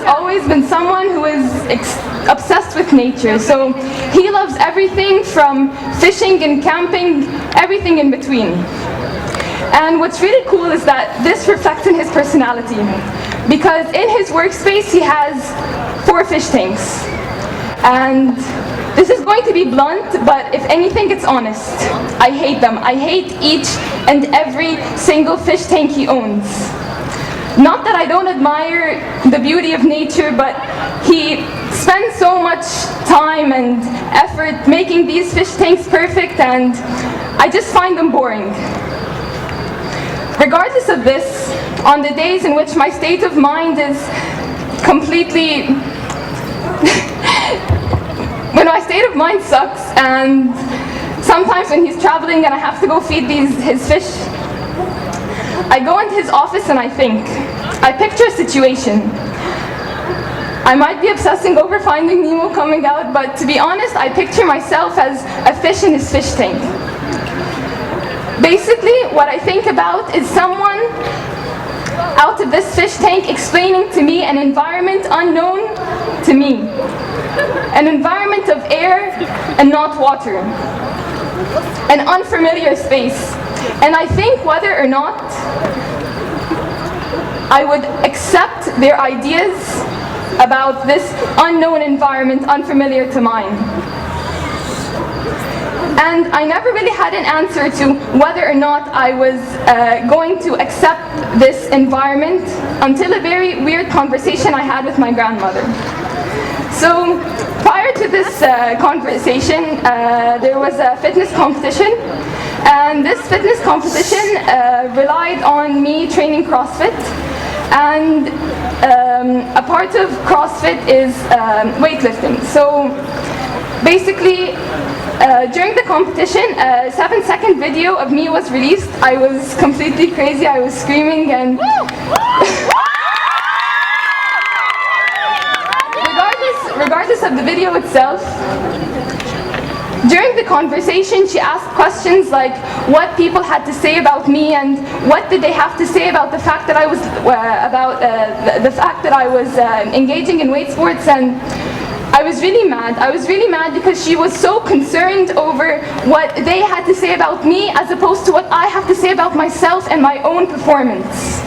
always been someone who is obsessed with nature. So he loves everything from fishing and camping, everything in between. And what's really cool is that this reflects in his personality, because in his workspace he has 4 fish tanks. And this is going to be blunt, but if anything, it's honest. I hate them. I hate each and every single fish tank he owns. Not that I don't admire the beauty of nature, but he spends so much time and effort making these fish tanks perfect, and I just find them boring. Regardless of this, on the days in which my state of mind is completely when my state of mind sucks, and sometimes when he's traveling and I have to go feed his fish, I go into his office and I think. I picture a situation. I might be obsessing over Finding Nemo coming out, but to be honest, I picture myself as a fish in his fish tank. Basically, what I think about is someone out of this fish tank explaining to me an environment unknown to me. An environment of air and not water. An unfamiliar space. And I think whether or not I would accept their ideas about this unknown environment, unfamiliar to mine. And I never really had an answer to whether or not I was going to accept this environment until a very weird conversation I had with my grandmother. So prior to this conversation, there was a fitness competition, and this fitness competition relied on me training CrossFit, and a part of CrossFit is weightlifting. So basically, during the competition, a 7-second video of me was released. I was completely crazy, I was screaming, and regardless of the video itself, during the conversation she asked questions like what people had to say about me and what did they have to say about the fact that I was engaging in weight sports, and I was really mad. I was really mad because she was so concerned over what they had to say about me as opposed to what I have to say about myself and my own performance.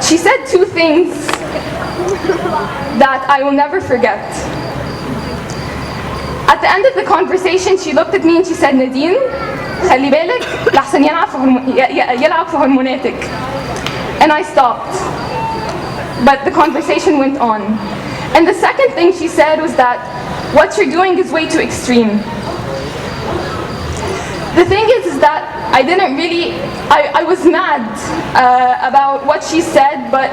She said 2 things that I will never forget. At the end of the conversation, she looked at me and she said, "Nahdeen, خلي بالك لحسن يلعب في Hormonatek." And I stopped. But the conversation went on. And the second thing she said was that what you're doing is way too extreme. The thing is that I didn't really, I was mad about what she said, but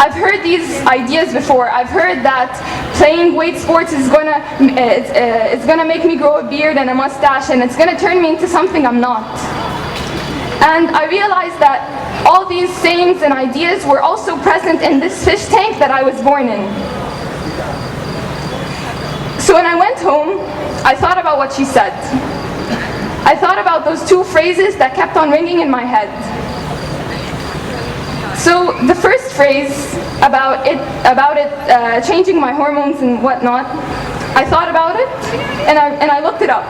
I've heard these ideas before. I've heard that playing weight sports is it's gonna make me grow a beard and a mustache, and it's gonna turn me into something I'm not. And I realized that all these sayings and ideas were also present in this fish tank that I was born in. So when I went home, I thought about what she said. I thought about those 2 phrases that kept on ringing in my head. So the first phrase about it changing my hormones and whatnot, I thought about it and I looked it up.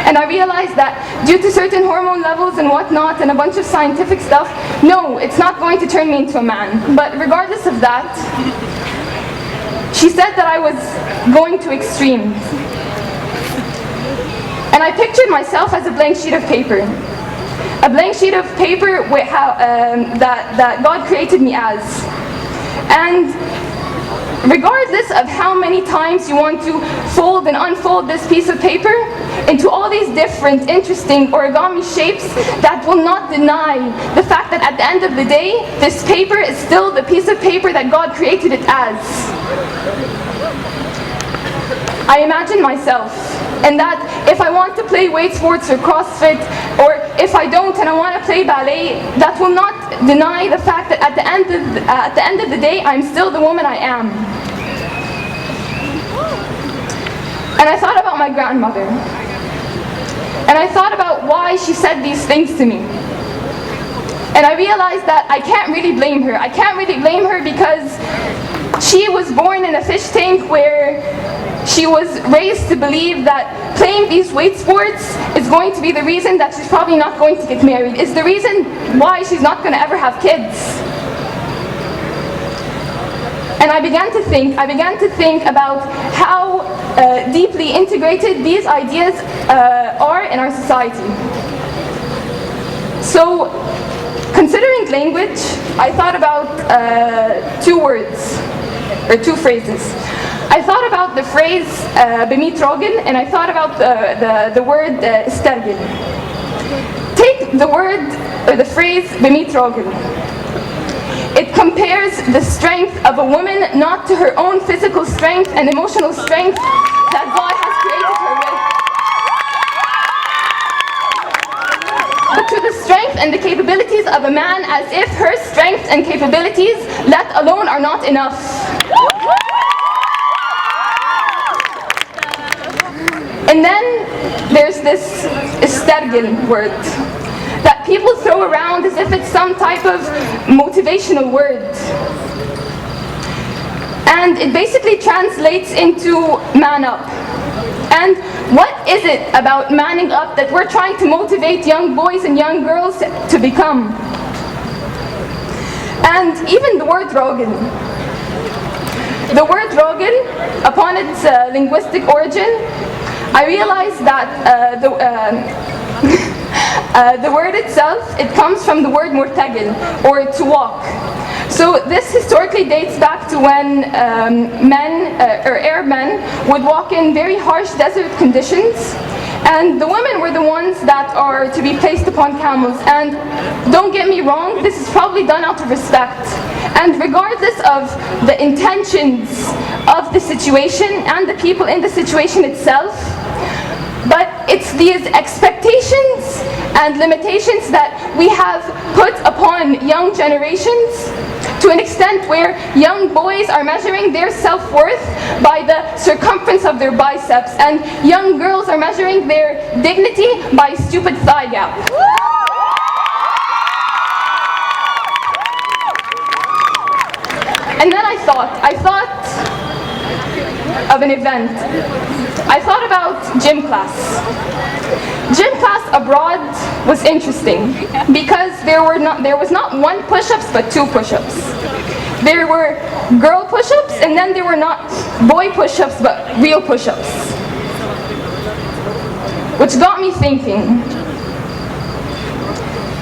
And I realized that due to certain hormone levels and whatnot and a bunch of scientific stuff, no, it's not going to turn me into a man. But regardless of that, she said that I was going to extremes. And I pictured myself as a blank sheet of paper. A blank sheet of paper with that God created me as. And regardless of how many times you want to fold and unfold this piece of paper into all these different interesting origami shapes, that will not deny the fact that at the end of the day, this paper is still the piece of paper that God created it as. I imagine myself, and that if I want to play weight sports or CrossFit, or if I don't and I want to play ballet, that will not deny the fact that at the end of the day, I'm still the woman I am. And I thought about my grandmother. And I thought about why she said these things to me. And I realized that I can't really blame her. I can't really blame her because she was born in a fish tank where she was raised to believe that playing these weight sports is going to be the reason that she's probably not going to get married, is the reason why she's not going to ever have kids. And I began to think about how deeply integrated these ideas are in our society. So, considering language, I thought about two words, or two phrases. I thought about the phrase bemitrogen, and I thought about the word stergin. Take the word, or the phrase bemitrogen. It compares the strength of a woman not to her own physical strength and emotional strength that God has created her with, but to the strength and the capabilities of a man, as if her strength and capabilities, let alone, are not enough. And then there's this stergin word that people throw around as if it's some type of motivational word. And it basically translates into man up. And what is it about manning up that we're trying to motivate young boys and young girls to become? And even the word rogan. The word rogan, upon its linguistic origin, I realized that the word itself, it comes from the word murtagil, or to walk. So this historically dates back to when Arab men would walk in very harsh desert conditions, and the women were the ones that are to be placed upon camels. And don't get me wrong, this is probably done out of respect. And regardless of the intentions of the situation and the people in the situation itself, but it's these expectations and limitations that we have put upon young generations to an extent where young boys are measuring their self-worth by the circumference of their biceps, and young girls are measuring their dignity by stupid thigh gap. And then I thought of an event. I thought about gym class. Gym class abroad was interesting because there was not one push-ups but two push-ups. There were girl push-ups, and then there were not boy push-ups but real push-ups. Which got me thinking.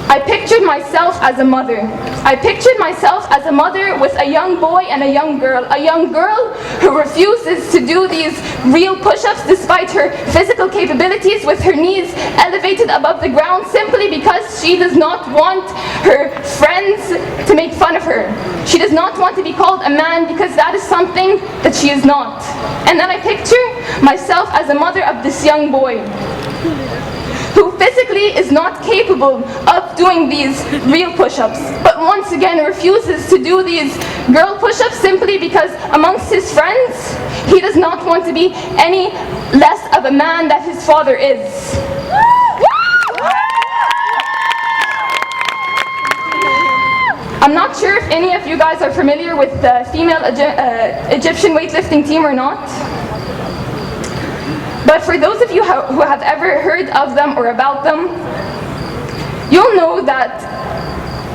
I pictured myself as a mother. I pictured myself as a mother with a young boy and a young girl who refuses to do these real push-ups despite her physical capabilities, with her knees elevated above the ground, simply because she does not want her friends to make fun of her. She does not want to be called a man because that is something that she is not. And then I picture myself as a mother of this young boy who physically is not capable of doing these real push-ups, but once again refuses to do these girl push-ups simply because amongst his friends, he does not want to be any less of a man that his father is. I'm not sure if any of you guys are familiar with the female Egyptian weightlifting team or not. But for those of you who have ever heard of them or about them, you'll know that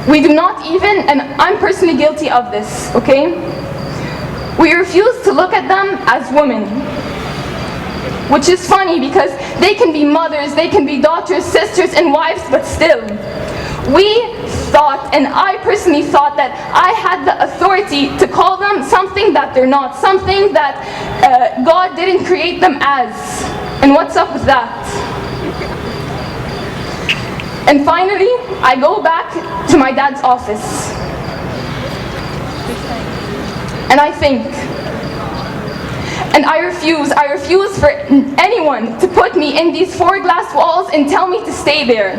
we do not even, and I'm personally guilty of this, okay? We refuse to look at them as women. Which is funny because they can be mothers, they can be daughters, sisters, and wives, but still. We thought, and I personally thought, that I had the authority to call them something that they're not, something that God didn't create them as. And what's up with that? And finally, I go back to my dad's office. And I think, and I refuse for anyone to put me in these four glass walls and tell me to stay there.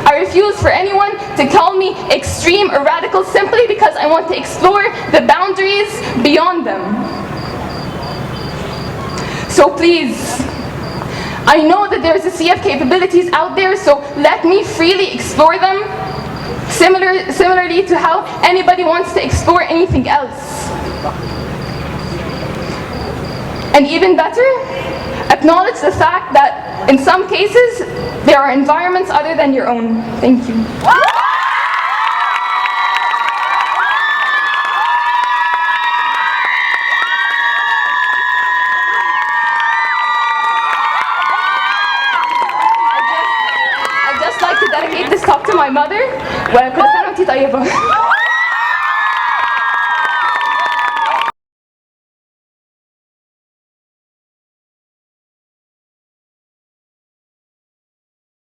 I refuse for anyone to call me extreme or radical simply because I want to explore the boundaries beyond them. So please, I know that there's a sea of capabilities out there, so let me freely explore them. similarly to how anybody wants to explore anything else. And even better, acknowledge the fact that in some cases, there are environments other than your own. Thank you. I'd just like to dedicate this talk to my mother. وكل سنة وأنتِ طيبة.